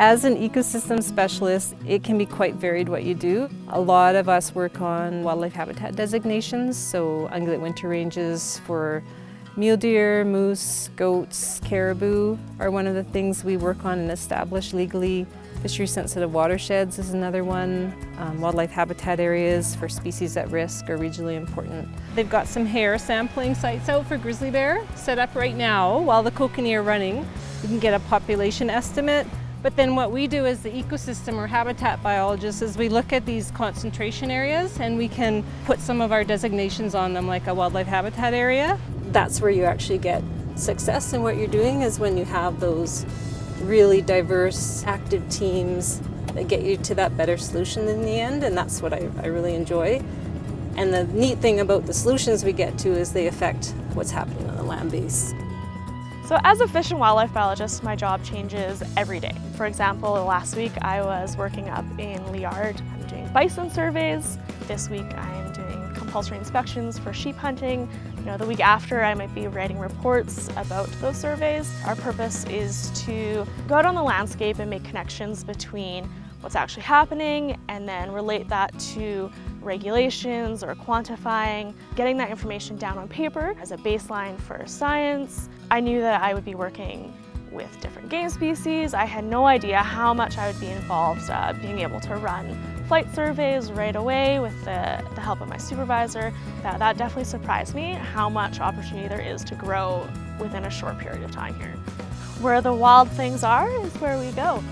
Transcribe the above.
As an ecosystem specialist, it can be quite varied what you do. A lot of us work on wildlife habitat designations, so ungulate winter ranges for mule deer, moose, goats, caribou are one of the things we work on and establish legally. Fishery-sensitive watersheds is another one. Wildlife habitat areas for species at risk are regionally important. They've got some hair sampling sites out for grizzly bear set up right now while the kokanee are running. You can get a population estimate. But then what we do as the ecosystem or habitat biologists is we look at these concentration areas and we can put some of our designations on them, like a wildlife habitat area. That's where you actually get success in what you're doing, is when you have those really diverse, active teams that get you to that better solution in the end, and that's what I really enjoy. And the neat thing about the solutions we get to is they affect what's happening on the land base. So as a fish and wildlife biologist, my job changes every day. For example, last week I was working up in Liard. I'm doing bison surveys. This week I am doing compulsory inspections for sheep hunting. The week after I might be writing reports about those surveys. Our purpose is to go out on the landscape and make connections between what's actually happening and then relate that to regulations or quantifying, getting that information down on paper as a baseline for science. I knew that I would be working with different game species. I had no idea how much I would be involved being able to run flight surveys right away with the help of my supervisor. That definitely surprised me, how much opportunity there is to grow within a short period of time here. Where the wild things are is where we go.